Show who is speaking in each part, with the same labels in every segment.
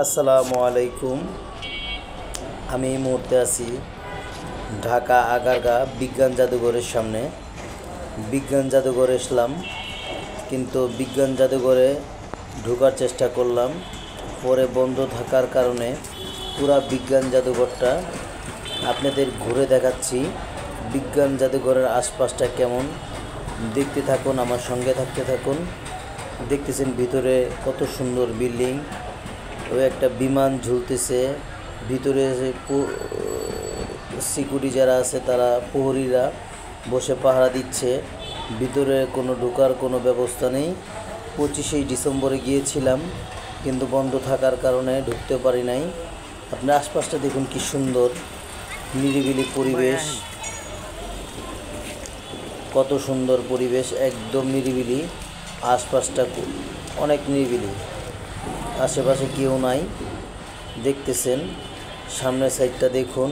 Speaker 1: আসসালামু আলাইকুম। আমি এই মুহূর্তে আছি ঢাকা আগারগাঁ বিজ্ঞান জাদুঘরের সামনে। বিজ্ঞান জাদুঘরে এসলাম, কিন্তু বিজ্ঞান জাদুঘরে ঢোকার চেষ্টা করলাম, পরে বন্ধ থাকার কারণে পুরা বিজ্ঞান জাদুঘরটা আপনাদের ঘুরে দেখাচ্ছি। বিজ্ঞান জাদুঘরের আশপাশটা কেমন দেখতে থাকুন, আমার সঙ্গে থাকতে থাকুন। দেখতেছেন ভিতরে কত সুন্দর বিল্ডিং, ওই একটা বিমান ঝুলতেছে ভিতরে। সিকিউরিটি যারা আছে তারা প্রহরীরা বসে পাহারা দিচ্ছে। ভিতরে কোনো ঢোকার কোনো ব্যবস্থা নেই। 25শে ডিসেম্বরে গিয়েছিলাম, কিন্তু বন্ধ থাকার কারণে ঢুকতে পারি নাই। আপনার আশপাশটা দেখুন কি সুন্দর, নিরিবিলি পরিবেশ, কত সুন্দর পরিবেশ, একদম নিরিবিলি। আশপাশটা অনেক নিরিবিলি, আশেপাশে কেউ নাই। দেখতেছেন সামনের সাইডটা দেখুন,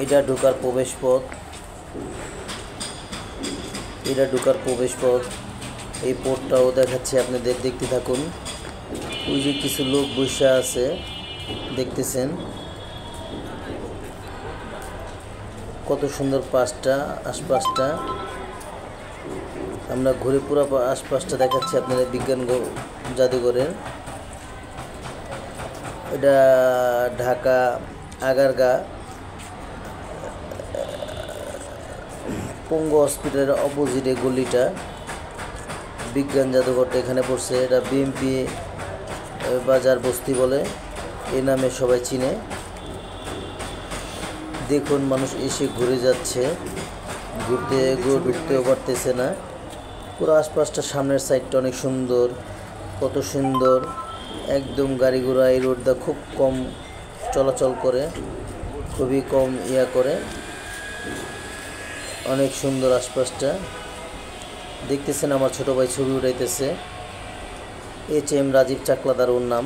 Speaker 1: এটা ঢোকার প্রবেশ পথ, এটা ঢোকার প্রবেশ পথ। এই পথটাও দেখাচ্ছি আপনাদের, দেখতে থাকুন। ওই যে কিছু লোক বসে আছে দেখতেছেন, কত সুন্দর পাশটা আশপাশটা। আমরা ঘুরে পুরো আশপাশটা দেখাচ্ছি আপনাদের বিজ্ঞান জাদুঘরের। এটা ঢাকা আগারগাঁ পঙ্গু হসপিটালের অপোজিটে গলিটা, বিজ্ঞান জাদুঘরটা এখানে পড়ছে। এটা বিএমপি বাজার বস্তি বলে, এই নামে সবাই চিনে। দেখুন মানুষ এসে ঘুরে যাচ্ছে, ঢুকতেও পারতেছে না। পুরো আশপাশটা সামনের সাইডটা অনেক সুন্দর, কত সুন্দর। একদম গাড়ি ঘোড়া এই রোডটা খুব কম চলাচল করে, খুবই কম করে। অনেক সুন্দর আশপাশটা দেখতেছেন। আমার ছোট ভাই ছবি উঠাইতেছে, HM রাজীব চাকলাদার ওর নাম।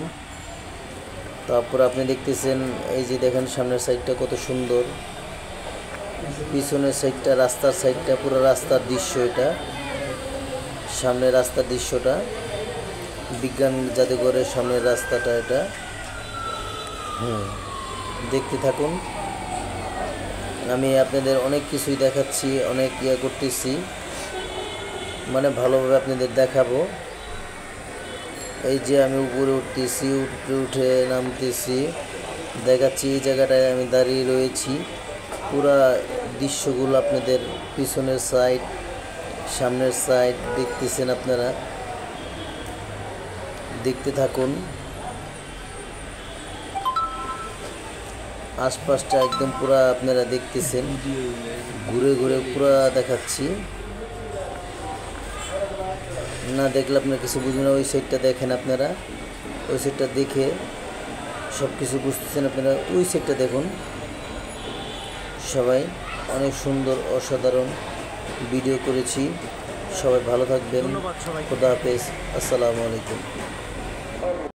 Speaker 1: তারপর আপনি দেখতেছেন এই যে দেখেন সামনের সাইডটা কত সুন্দর, পিছনের সাইডটা রাস্তার সাইডটা পুরো রাস্তার দৃশ্য। এটা সামনের রাস্তার দৃশ্যটা, বিজ্ঞান জাদুঘরের সামনের রাস্তাটা এটা। দেখতে থাকুন, আমি আপনাদের অনেক কিছুই দেখাচ্ছি, অনেক করতেছি, মানে ভালোভাবে আপনাদের দেখাবো। এই যে আমি উপরে উঠতেছি, উঠে নামতেছি, দেখাচ্ছি। এই জায়গাটায় আমি দাঁড়িয়ে রয়েছি, পুরা দৃশ্যগুলো আপনাদের পিছনের সাইড সামনের সাইড দেখতেছেন। আপনারা দেখতে থাকুন, আশপাশটা একদম পুরা আপনারা দেখতেছেন। ঘুরে ঘুরে পুরা দেখাচ্ছি, না দেখলে আপনারা কিছু বুঝবেন না। ওই সাইডটা দেখেন আপনারা, ওই সাইডটা দেখে সব কিছু বুঝতেছেন আপনারা। ওই সাইডটা দেখুন সবাই, অনেক সুন্দর অসাধারণ ভিডিও করেছি। সবাই ভালো থাকবেন, খোদা হাফেজ, আসসালামু আলাইকুম।